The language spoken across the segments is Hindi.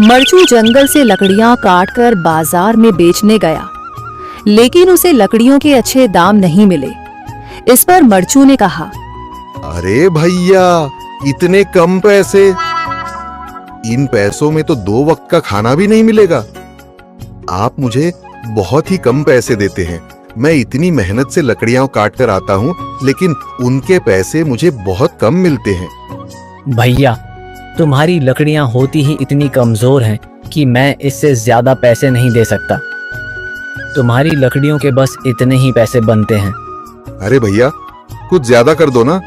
मरचू जंगल से लकड़ियां काटकर बाजार में बेचने गया, लेकिन उसे लकड़ियों के अच्छे दाम नहीं मिले। इस पर मरचू ने कहा, अरे भैया, इतने कम पैसे? इन पैसों में तो 2 वक्त का खाना भी नहीं मिलेगा। आप मुझे बहुत ही कम पैसे देते हैं। मैं इतनी मेहनत से लकड़ियां काट कर आता हूँ, लेकिन उनके पैसे मुझे बहुत कम मिलते हैं। भैया, तुम्हारी लकड़ियां होती ही इतनी कमजोर हैं कि मैं इससे ज्यादा पैसे नहीं दे सकता। तुम्हारी लकड़ियों के बस इतने ही पैसे बनते हैं। अरे भैया, कुछ ज्यादा कर दो ना।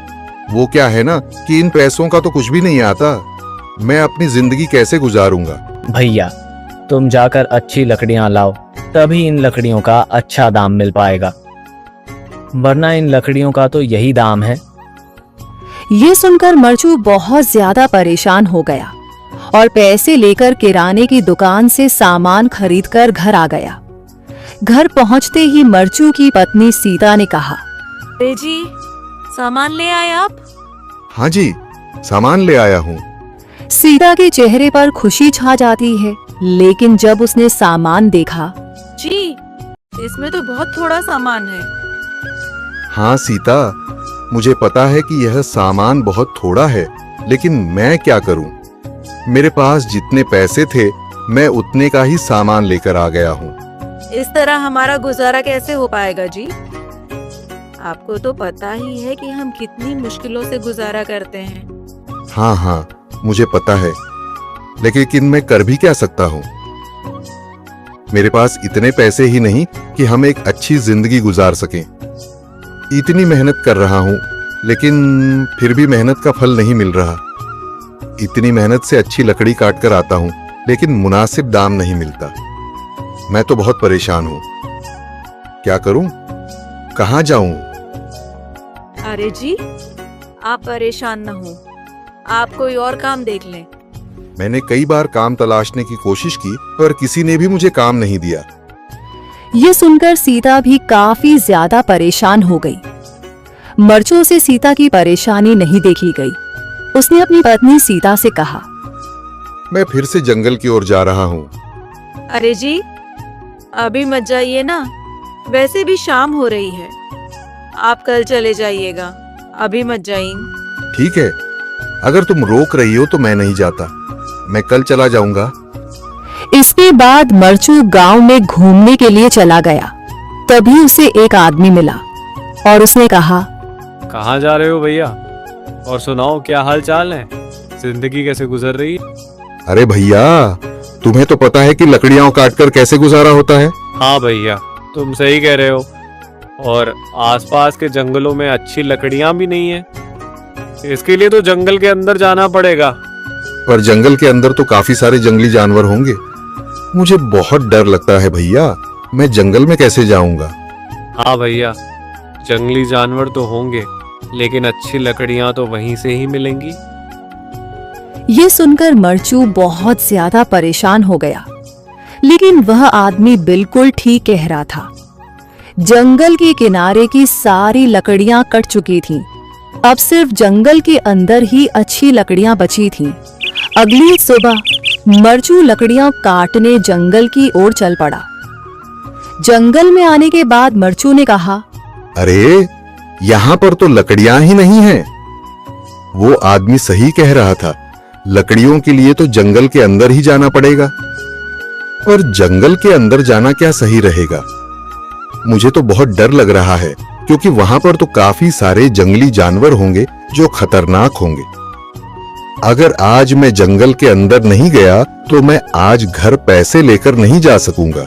वो क्या है ना कि इन पैसों का तो कुछ भी नहीं आता। मैं अपनी जिंदगी कैसे गुजारूंगा? भैया, तुम जाकर अच्छी लकड़ियां लाओ, तभी इन लकड़ियों का अच्छा दाम मिल पाएगा, वरना इन लकड़ियों का तो यही दाम है। ये सुनकर मरचू बहुत ज्यादा परेशान हो गया और पैसे लेकर किराने की दुकान से सामान खरीदकर घर आ गया। घर पहुंचते ही मरचू की पत्नी सीता ने कहा, अरे जी, सामान ले आए आप? हाँ जी, सामान ले आया हूँ। सीता के चेहरे पर खुशी छा जाती है, लेकिन जब उसने सामान देखा, जी, इसमें तो बहुत थोड़ा सामान है। हाँ सीता, मुझे पता है कि यह सामान बहुत थोड़ा है, लेकिन मैं क्या करूं? मेरे पास जितने पैसे थे, मैं उतने का ही सामान लेकर आ गया हूँ। इस तरह हमारा गुजारा कैसे हो पाएगा जी? आपको तो पता ही है कि हम कितनी मुश्किलों से गुजारा करते हैं। हाँ हाँ, मुझे पता है, लेकिन मैं कर भी क्या सकता हूँ? मेरे पास इतने पैसे ही नहीं कि हम एक अच्छी जिंदगी गुजार सकें। इतनी मेहनत कर रहा हूँ, लेकिन फिर भी मेहनत का फल नहीं मिल रहा। इतनी मेहनत से अच्छी लकड़ी काट कर आता हूँ, लेकिन मुनासिब दाम नहीं मिलता। मैं तो बहुत परेशान हूँ। क्या करूँ? कहाँ जाऊँ? अरे जी, आप परेशान न हो, आप कोई और काम देख लें। मैंने कई बार काम तलाशने की कोशिश की, पर किसी ने भी मुझे काम नहीं दिया। ये सुनकर सीता भी काफी ज्यादा परेशान हो गई। मरचू से सीता की परेशानी नहीं देखी गई। उसने अपनी पत्नी सीता से कहा, मैं फिर से जंगल की ओर जा रहा हूँ। अरे जी, अभी मत जाइए ना, वैसे भी शाम हो रही है। आप कल चले जाइएगा, अभी मत जाइए। ठीक है, अगर तुम रोक रही हो तो मैं नहीं जाता। मैं कल चला जाऊंगा। इसके बाद मरचू गांव में घूमने के लिए चला गया। तभी उसे एक आदमी मिला और उसने कहा, कहाँ जा रहे हो भैया? और सुनाओ, क्या हाल चाल है? जिंदगी कैसे गुजर रही है? अरे भैया, तुम्हें तो पता है कि लकड़ियां काटकर कैसे गुजारा होता है। हाँ भैया, तुम सही कह रहे हो। और आसपास के जंगलों में अच्छी लकड़ियां भी नहीं है। इसके लिए तो जंगल के अंदर जाना पड़ेगा। पर जंगल के अंदर तो काफी सारे जंगली जानवर होंगे। मुझे बहुत डर लगता है भैया, मैं जंगल में कैसे जाऊंगा? हाँ भैया, जंगली जानवर तो होंगे, लेकिन अच्छी लकड़ियां तो वहीं से ही मिलेंगी। ये सुनकर मरचू बहुत ज्यादा परेशान हो गया, लेकिन वह आदमी बिल्कुल ठीक कह रहा था। जंगल के किनारे की सारी लकड़ियां कट चुकी थीं। अब सिर्फ जंगल के अंदर ही अच्छी लकड़ियां बची थीं। अगली सुबह मरचू लकड़ियां काटने जंगल की ओर चल पड़ा। जंगल में आने के बाद मरचू ने कहा, अरे, यहाँ पर तो लकड़ियां ही नहीं हैं। वो आदमी सही कह रहा था, लकड़ियों के लिए तो जंगल के अंदर ही जाना पड़ेगा। और जंगल के अंदर जाना क्या सही रहेगा? मुझे तो बहुत डर लग रहा है, क्योंकि वहां पर तो काफी सारे जंगली जानवर होंगे जो खतरनाक होंगे। अगर आज मैं जंगल के अंदर नहीं गया तो मैं आज घर पैसे लेकर नहीं जा सकूंगा,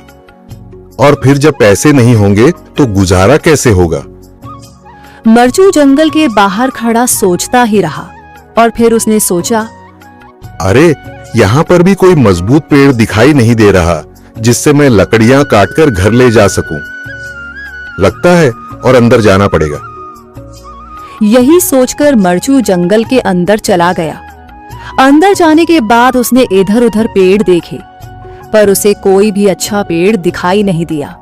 और फिर जब पैसे नहीं होंगे तो गुजारा कैसे होगा? मरचू जंगल के बाहर खड़ा सोचता ही रहा और फिर उसने सोचा, अरे, यहाँ पर भी कोई मजबूत पेड़ दिखाई नहीं दे रहा जिससे मैं लकड़ियां काटकर घर ले जा सकूं। लगता है और अंदर जाना पड़ेगा। यही सोचकर मरचू जंगल के अंदर चला गया। अंदर जाने के बाद उसने इधर उधर पेड़ देखे, पर उसे कोई भी अच्छा पेड़ दिखाई नहीं दिया।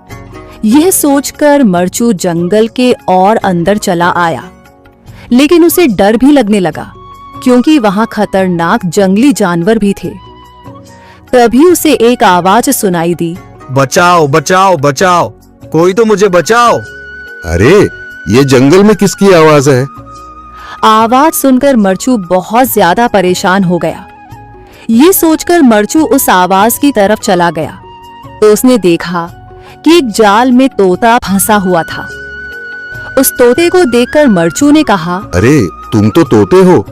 यह सोचकर मरचू जंगल के और अंदर चला आया, लेकिन उसे डर भी लगने लगा, क्योंकि वहां खतरनाक जंगली जानवर भी थे। तभी उसे एक आवाज सुनाई दी। बचाओ बचाओ बचाओ, कोई तो मुझे बचाओ। अरे ये जंगल में किसकी आवाज है? आवाज सुनकर मरचू बहुत ज्यादा परेशान हो गया। ये सोचकर मरचू उस आवाज की तरफ चला गया तो उसने देखा कि एक जाल में तोता फंसा हुआ था। उस तोते को देखकर मरचू ने कहा, अरे तुम तो तोते हो।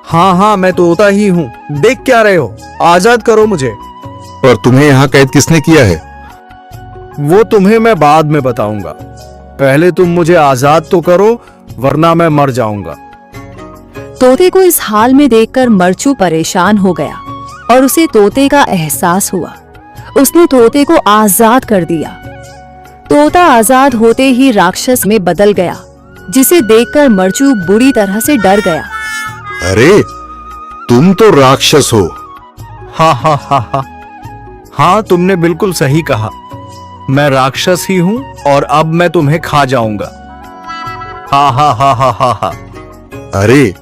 हाँ हाँ, मैं तोता ही हूँ। देख क्या रहे हो, आजाद करो मुझे। पर तुम्हें यहाँ कैद किसने किया है? वो तुम्हें मैं बाद में बताऊंगा, पहले तुम मुझे आजाद तो करो, वरना मैं मर जाऊंगा। तोते को इस हाल में देखकर मरचू परेशान हो गया और उसे तोते का एहसास हुआ। उसने तोते को आजाद कर दिया। तोता आजाद होते ही राक्षस में बदल गया, जिसे देखकर मरचू बुरी तरह से डर गया। अरे तुम तो राक्षस हो। हाँ हाँ हाँ हाँ हाँ, तुमने बिल्कुल सही कहा, मैं राक्षस ही हूँ और अब मैं तुम्हें खा जाऊंगा। हाँ हाँ हाँ हाँ हाँ हाँ। अरे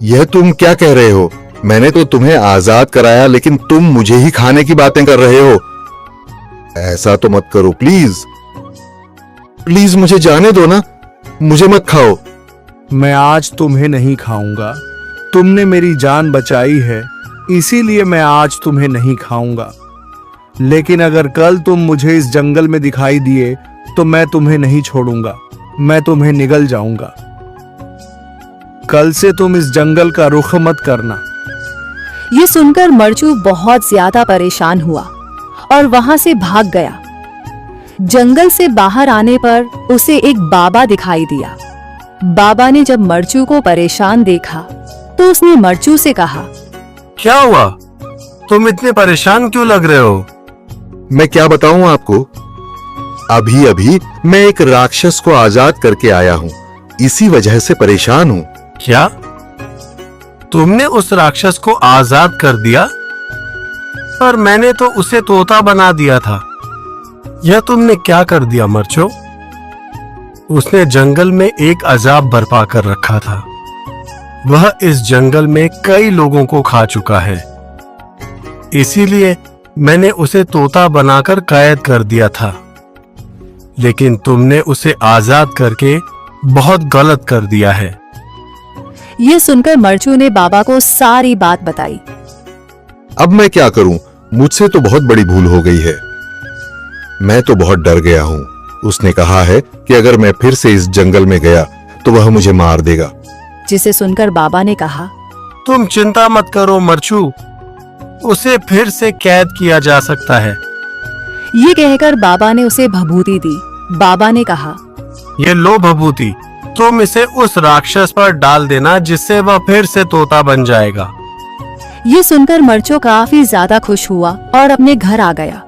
यह तुम क्या कह रहे हो? मैंने तो तुम्हें आजाद कराया, लेकिन तुम मुझे ही खाने की बातें कर रहे हो। ऐसा तो मत करो प्लीज। प्लीज मुझे जाने दो ना, मुझे मत खाओ। मैं आज तुम्हें नहीं खाऊंगा, तुमने मेरी जान बचाई है, इसीलिए मैं आज तुम्हें नहीं खाऊंगा। लेकिन अगर कल तुम मुझे इस जंगल में दिखाई दिए तो मैं तुम्हें नहीं छोड़ूंगा, मैं तुम्हें निगल जाऊंगा। कल से तुम इस जंगल का रुख मत करना। ये सुनकर मरचू बहुत ज्यादा परेशान हुआ और वहां से भाग गया। जंगल से बाहर आने पर उसे एक बाबा दिखाई दिया। बाबा ने जब मरचू को परेशान देखा तो उसने मरचू से कहा, क्या हुआ, तुम इतने परेशान क्यों लग रहे हो? मैं क्या बताऊं आपको, अभी अभी मैं एक राक्षस को आजाद करके आया हूं, इसी वजह से परेशान हूं। क्या तुमने उस राक्षस को आजाद कर दिया? पर मैंने तो उसे तोता बना दिया था। यह तुमने क्या कर दिया मरचो? उसने जंगल में एक अजाब बर्पा कर रखा था। वह इस जंगल में कई लोगों को खा चुका है, इसीलिए मैंने उसे तोता बनाकर कैद कर दिया था। लेकिन तुमने उसे आजाद करके बहुत गलत कर दिया है। यह सुनकर मरचू ने बाबा को सारी बात बताई। अब मैं क्या करूं, मुझसे तो बहुत बड़ी भूल हो गई है। मैं तो बहुत डर गया हूं। उसने कहा है कि अगर मैं फिर से इस जंगल में गया तो वह मुझे मार देगा। जिसे सुनकर बाबा ने कहा, तुम चिंता मत करो मरचू, उसे फिर से कैद किया जा सकता है। ये कहकर बाबा ने उसे भभूति दी। बाबा ने कहा, ये लो भभूति, तुम इसे उस राक्षस पर डाल देना, जिससे वह फिर से तोता बन जाएगा। ये सुनकर मरचू काफी ज्यादा खुश हुआ और अपने घर आ गया।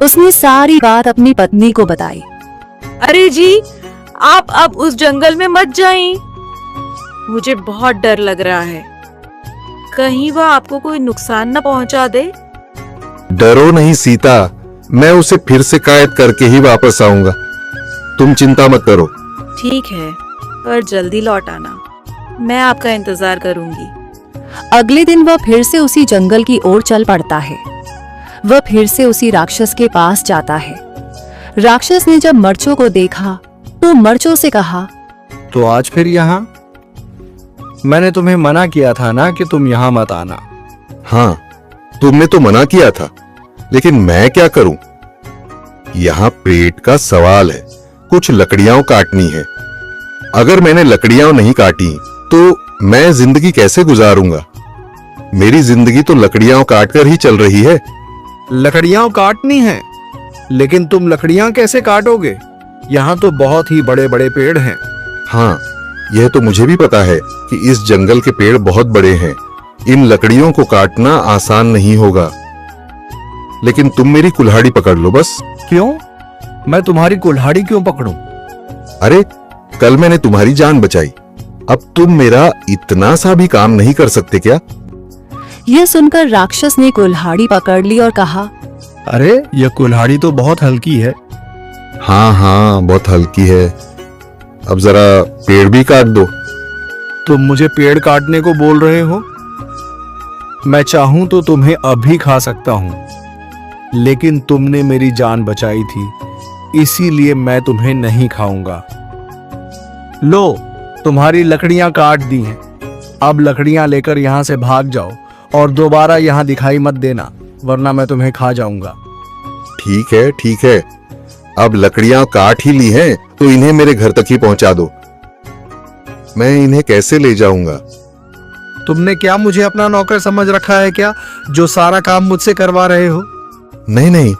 उसने सारी बात अपनी पत्नी को बताई। अरे जी, आप अब उस जंगल में मत जाएं। मुझे बहुत डर लग रहा है, कहीं वह आपको कोई नुकसान न पहुंचा दे। डरो नहीं सीता, मैं उसे फिर से कैद करके ही वापस आऊंगा। तुम चिंता मत करो। ठीक है, पर जल्दी लौट आना, मैं आपका इंतजार करूंगी। अगले दिन वह फिर से उसी जंगल की ओर चल पड़ता है। वह फिर से उसी राक्षस के पास जाता है। राक्षस ने जब मरचू को देखा तो मरचू से कहा, तो आज फिर यहाँ? मैंने तुम्हें मना किया था ना कि तुम यहाँ मत आना। हाँ, तुमने तो मना किया था, लेकिन मैं क्या करूं? यहाँ पेट का सवाल है, कुछ लकड़ियां काटनी है। अगर मैंने लकड़ियां नहीं काटी तो मैं जिंदगी कैसे गुजारूंगा? मेरी जिंदगी तो लकड़ियां काटकर ही चल रही है। लकड़ियां काटनी है, लेकिन तुम लकड़ियां कैसे काटोगे? यहाँ तो बहुत ही बड़े बड़े पेड़ हैं। हाँ, यह तो मुझे भी पता है कि इस जंगल के पेड़ बहुत बड़े हैं। इन लकड़ियों को काटना आसान नहीं होगा, लेकिन तुम मेरी कुल्हाड़ी पकड़ लो बस। क्यों? मैं तुम्हारी कुल्हाड़ी क्यों पकड़ूं? अरे कल मैंने तुम्हारी जान बचाई, अब तुम मेरा इतना सा भी काम नहीं कर सकते क्या? यह सुनकर राक्षस ने कुल्हाड़ी पकड़ ली और कहा, अरे यह कुल्हाड़ी तो बहुत हल्की है। हाँ हाँ, बहुत हल्की है। अब जरा पेड़ भी काट दो। तुम मुझे पेड़ काटने को बोल रहे हो? मैं चाहूं तो तुम्हें अभी खा सकता हूं, लेकिन तुमने मेरी जान बचाई थी, इसीलिए मैं तुम्हें नहीं खाऊंगा। लो, तुम्हारी लकड़ियां काट दी हैं। अब लकड़ियां लेकर यहां से भाग जाओ और दोबारा यहां दिखाई मत देना, वरना मैं तुम्हें खा जाऊंगा। ठीक है, ठीक है। अब लकड़ियां काट ही ली हैं, तो इन्हें मेरे घर तक ही पहुंचा दो। मैं इन्हें कैसे ले जाऊंगा? तुमने क्या मुझे अपना नौकर समझ रखा है क्या, जो सारा काम मुझसे करवा रहे हो? नहीं नहीं,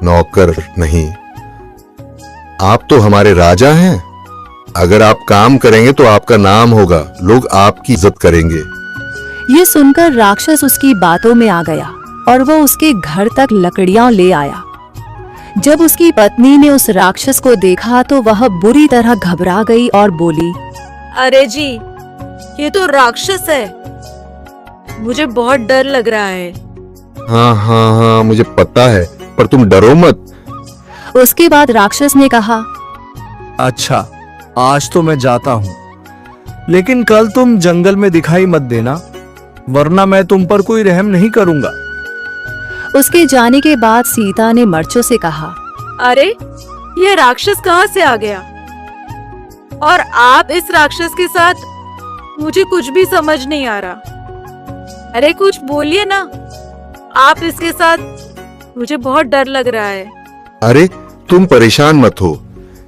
नौकर नहीं, आप तो हमारे राजा हैं। अगर आप काम करेंगे तो आपका नाम होगा, लोग आपकी इज्जत करेंगे। ये सुनकर राक्षस उसकी बातों में आ गया और वो उसके घर तक लकड़ियां ले आया। जब उसकी पत्नी ने उस राक्षस को देखा तो वह बुरी तरह घबरा गई और बोली, अरे जी, ये तो राक्षस है। मुझे बहुत डर लग रहा है। हाँ हाँ हाँ, मुझे पता है, पर तुम डरो मत। उसके बाद राक्षस ने कहा, अच्छा, आज तो मैं जाता हूं, लेकिन कल तुम जंगल में दिखाई मत देना, वरना मैं तुम पर कोई रहम नहीं करूंगा। उसके जाने के बाद सीता ने मर्चों से कहा, अरे, ये राक्षस कहाँ से आ गया? और आप इस राक्षस के साथ? मुझे कुछ भी समझ नहीं आ रहा। अरे कुछ बोलिए ना, आप इसके साथ। मुझे बहुत डर लग रहा है। अरे तुम परेशान मत हो,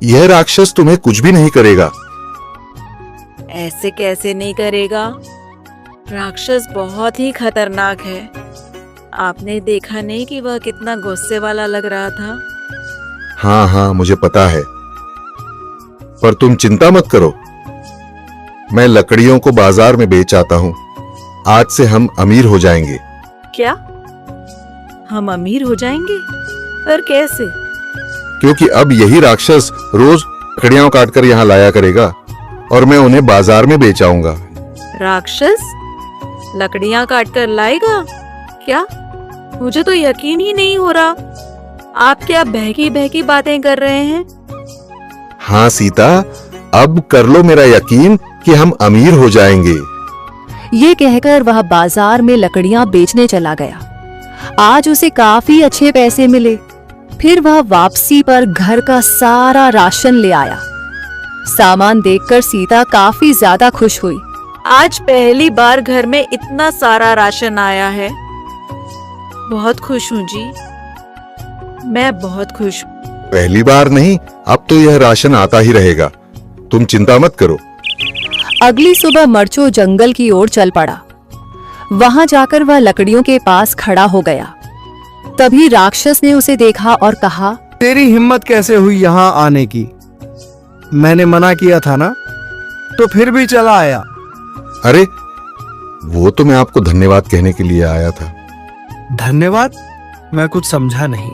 यह राक्षस तुम्हें कुछ भी नहीं करेगा। ऐसे कैसे नहीं करेगा? राक्षस बहुत ही खतरनाक है। आपने देखा नहीं कि वह कितना गुस्से वाला लग रहा था? हाँ हाँ, मुझे पता है, पर तुम चिंता मत करो। मैं लकड़ियों को बाजार में बेच आता हूँ। आज से हम अमीर हो जाएंगे। क्या? हम अमीर हो जाएंगे? पर कैसे? क्योंकि अब यही राक्षस रोज लकड़ियां काटकर यहाँ लाया करेगा और मैं उन्हें बाजार में बेच आऊंगा। राक्षस लकड़ियां काटकर लाएगा? क्या? मुझे तो यकीन ही नहीं हो रहा। आप क्या बहकी बहकी बातें कर रहे हैं? हाँ सीता, अब कर लो मेरा यकीन कि हम अमीर हो जाएंगे। ये कहकर वह बाजार में लकड़ियां बेचने चला गया। आज उसे काफी अच्छे पैसे मिले। फिर वह वापसी पर घर का सारा राशन ले आया। सामान देखकर सीता काफी ज्यादा खुश हुई। आज पहली बार घर में इतना सारा राशन आया है। बहुत खुश हूँ जी, मैं बहुत खुश हूँ। पहली बार नहीं, अब तो यह राशन आता ही रहेगा। तुम चिंता मत करो। अगली सुबह मर्चो जंगल की ओर चल पड़ा। वहां जाकर वह लकड़ियों के पास खड़ा हो गया। तभी राक्षस ने उसे देखा और कहा, तेरी हिम्मत कैसे हुई यहाँ आने की? मैंने मना किया था ना, तो फिर भी चला आया। अरे वो तो मैं आपको धन्यवाद कहने के लिए आया था। धन्यवाद? मैं कुछ समझा नहीं।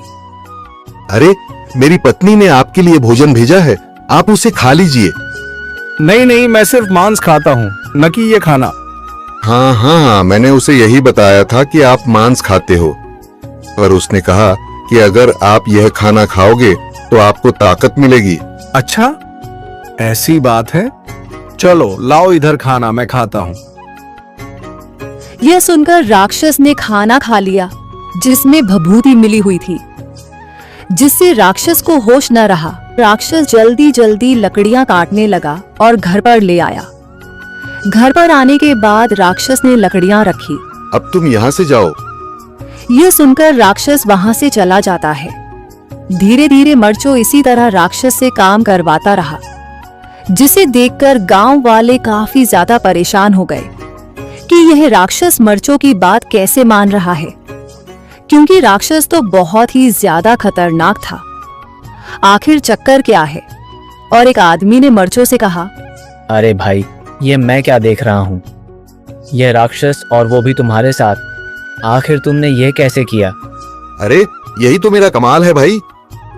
अरे मेरी पत्नी ने आपके लिए भोजन भेजा है, आप उसे खा लीजिए। नहीं नहीं, मैं सिर्फ मांस खाता हूँ, न कि ये खाना। हाँ हाँ, मैंने उसे यही बताया था कि आप मांस खाते हो, पर उसने कहा कि अगर आप यह खाना खाओगे तो आपको ताकत मिलेगी। अच्छा, ऐसी बात है? चलो लाओ इधर खाना, मैं खाता हूँ। यह सुनकर राक्षस ने खाना खा लिया जिसमें भभूति मिली हुई थी, जिससे राक्षस को होश न रहा। राक्षस जल्दी जल्दी लकड़ियां काटने लगा और घर पर ले आया। घर पर आने के बाद राक्षस ने लकड़ियां रखी। अब तुम यहाँ से जाओ। यह सुनकर राक्षस वहां से चला जाता है। धीरे धीरे मर्चो इसी तरह राक्षस से काम करवाता रहा, जिसे देखकर गांव वाले काफी ज्यादा परेशान हो गए कि यह राक्षस मर्चो की बात कैसे मान रहा है, क्योंकि राक्षस तो बहुत ही ज्यादा खतरनाक था। आखिर चक्कर क्या है? और एक आदमी ने मर्चो से कहा, अरे भाई, ये मैं क्या देख रहा हूँ? यह राक्षस और वो भी तुम्हारे साथ। आखिर तुमने ये कैसे किया? अरे यही तो मेरा कमाल है भाई।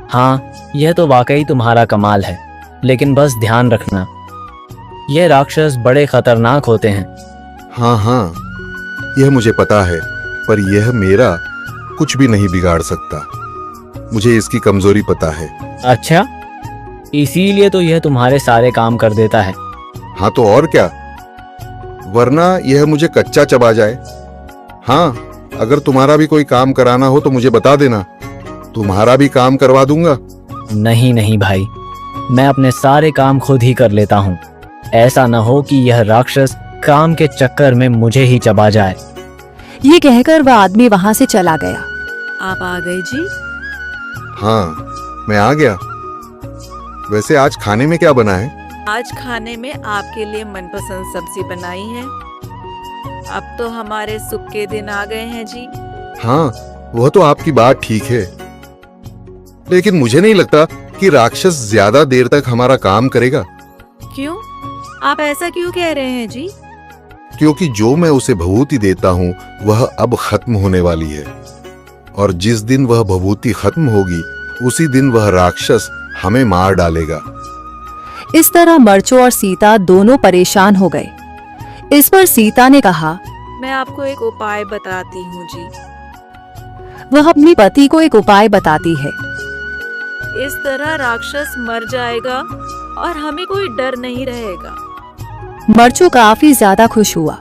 हाँ, यह तो वाकई तुम्हारा कमाल है, लेकिन बस ध्यान रखना, यह राक्षस बड़े खतरनाक होते हैं। हाँ हाँ, यह मुझे पता है, पर यह मेरा कुछ भी नहीं बिगाड़ सकता। मुझे इसकी कमजोरी पता है। अच्छा, इसीलिए तो यह तुम्हारे सारे काम कर देता है। हाँ तो और क्या, वरना यह मुझे कच्चा चबा जाए। हाँ, अगर तुम्हारा भी कोई काम कराना हो तो मुझे बता देना, तुम्हारा भी काम करवा दूंगा। नहीं नहीं भाई, मैं अपने सारे काम खुद ही कर लेता हूँ। ऐसा न हो कि यह राक्षस काम के चक्कर में मुझे ही चबा जाए। ये कहकर वह आदमी वहां से चला गया। आप आ गए जी। हाँ, मैं आ गया। वैसे आज खाने में क्या बना है? आज खाने में आपके लिए मनपसंद सब्जी बनाई है। अब तो हमारे सुख के दिन आ गए हैं जी। हाँ, वह तो आपकी बात ठीक है, लेकिन मुझे नहीं लगता कि राक्षस ज्यादा देर तक हमारा काम करेगा। क्यों? आप ऐसा क्यों कह रहे हैं जी? क्योंकि जो मैं उसे भभूति देता हूँ वह अब खत्म होने वाली है, और जिस दिन वह भभूति खत्म होगी उसी दिन वह राक्षस हमें मार डालेगा। इस तरह मर्चो और सीता दोनों परेशान हो गए। इस पर सीता ने कहा, मैं आपको एक उपाय बताती हूँ जी। वह अपने पति को एक उपाय बताती है। इस तरह राक्षस मर जाएगा और हमें कोई डर नहीं रहेगा। मर्चो काफी ज्यादा खुश हुआ।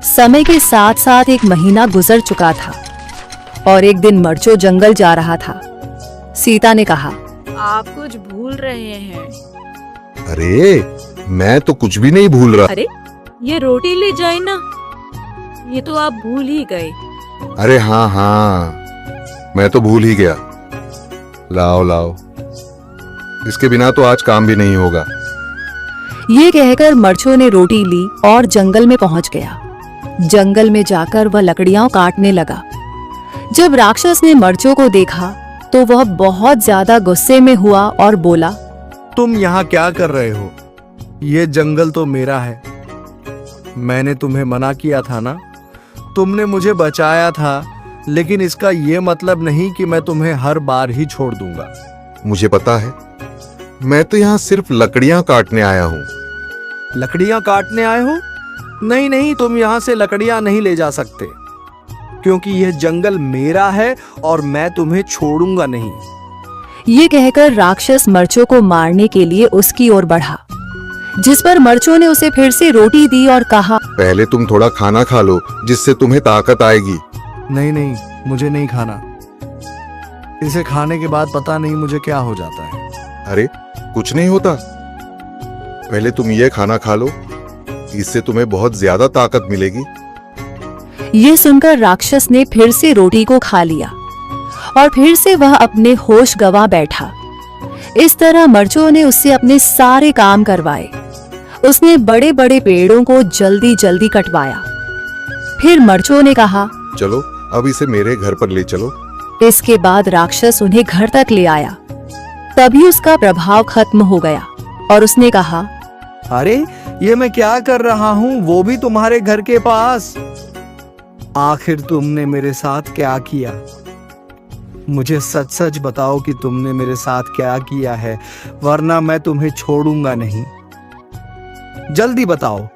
समय के साथ साथ एक महीना गुजर चुका था और एक दिन मर्चो जंगल जा रहा था। सीता ने कहा, आप कुछ भूल रहे हैं। अरे, मैं तो कुछ भी नहीं भूल रहा। अरे, ये रोटी ले जाए ना, ये तो आप भूल ही गए। अरे हाँ हाँ, मैं तो भूल ही गया। लाओ लाओ, इसके बिना तो आज काम भी नहीं होगा। ये कहकर मर्चो ने रोटी ली और जंगल में पहुंच गया। जंगल में जाकर वह लकड़ियां काटने लगा। जब राक्षस ने मर्चो को देखा तो वह बहुत ज्यादा गुस्से में हुआ और बोला, तुम यहाँ क्या कर रहे हो? ये जंगल तो मेरा है। मैंने तुम्हें मना किया था ना, तुमने मुझे बचाया था, लेकिन इसका ये मतलब नहीं कि मैं तुम्हें हर बार ही छोड़ दूंगा। मुझे पता है, मैं तो यहाँ सिर्फ लकड़ियां काटने आया हूँ। लकड़ियां काटने आए हो? नहीं नहीं, तुम यहाँ से लकड़ियां नहीं ले जा सकते, क्योंकि यह जंगल मेरा है और मैं तुम्हें छोड़ूंगा नहीं। ये कहकर राक्षस मर्चो को मारने के लिए उसकी ओर बढ़ा, जिस पर मर्चो ने उसे फिर से रोटी दी और कहा, पहले तुम थोड़ा खाना खा लो, जिससे तुम्हें ताकत आएगी। नहीं नहीं, मुझे नहीं खाना। इसे खाने के बाद पता नहीं मुझे क्या हो जाता है। अरे, कुछ नहीं होता। पहले तुम ये खाना खा लो, इससे तुम्हें बहुत ज्यादा ताकत मिलेगी। ये सुनकर राक्षस ने फिर से रोटी को खा लिया और फिर से वह अपने होश गंवा बैठा। इस तरह मर्चो ने उससे अपने सारे काम करवाए। उसने बड़े बड़े पेड़ों को जल्दी जल्दी कटवाया। फिर मर्चो ने कहा, चलो अब इसे मेरे घर पर ले चलो। इसके बाद राक्षस उन्हें घर तक ले आया। तभी उसका प्रभाव खत्म हो गया और उसने कहा, अरे, ये मैं क्या कर रहा हूँ, वो भी तुम्हारे घर के पास। आखिर तुमने मेरे साथ क्या किया? मुझे सच सच बताओ कि तुमने मेरे साथ क्या किया है, वरना मैं तुम्हें छोड़ूंगा नहीं। जल्दी बताओ।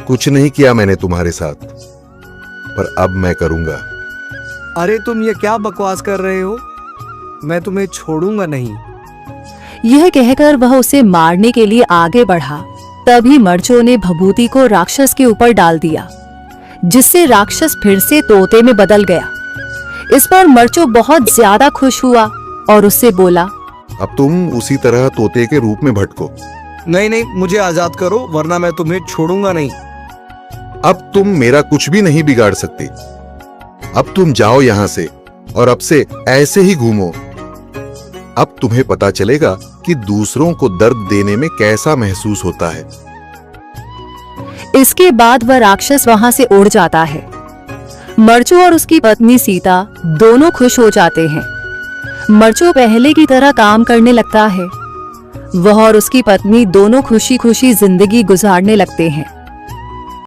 कुछ नहीं किया मैंने तुम्हारे साथ, पर अब मैं करूंगा। अरे, तुम ये क्या बकवास कर रहे हो? मैं तुम्हें छोड़ूंगा नहीं। यह कहकर वह उसे मारने के लिए आगे बढ़ा। तभी मर्चो ने भभूति को राक्षस के ऊपर डाल दिया, जिससे राक्षस फिर से तोते में बदल गया। इस पर मर्चो बहुत ज्यादा खुश हुआ और उससे बोला, अब तुम उसी तरह तोते के रूप में भटको। नहीं नहीं, मुझे आजाद करो, वरना मैं तुम्हें छोड़ूंगा नहीं। अब तुम मेरा कुछ भी नहीं बिगाड़ सकते। अब तुम जाओ यहाँ से और अब से ऐसे ही घूमो। अब तुम्हें पता चलेगा कि दूसरों को दर्द देने में कैसा महसूस होता है। इसके बाद वह राक्षस वहां से उड़ जाता है। मर्चो और उसकी पत्नी सीता दोनों खुश हो जाते हैं। मर्चो पहले की तरह काम करने लगता है। वह और उसकी पत्नी दोनों खुशी खुशी जिंदगी गुजारने लगते हैं।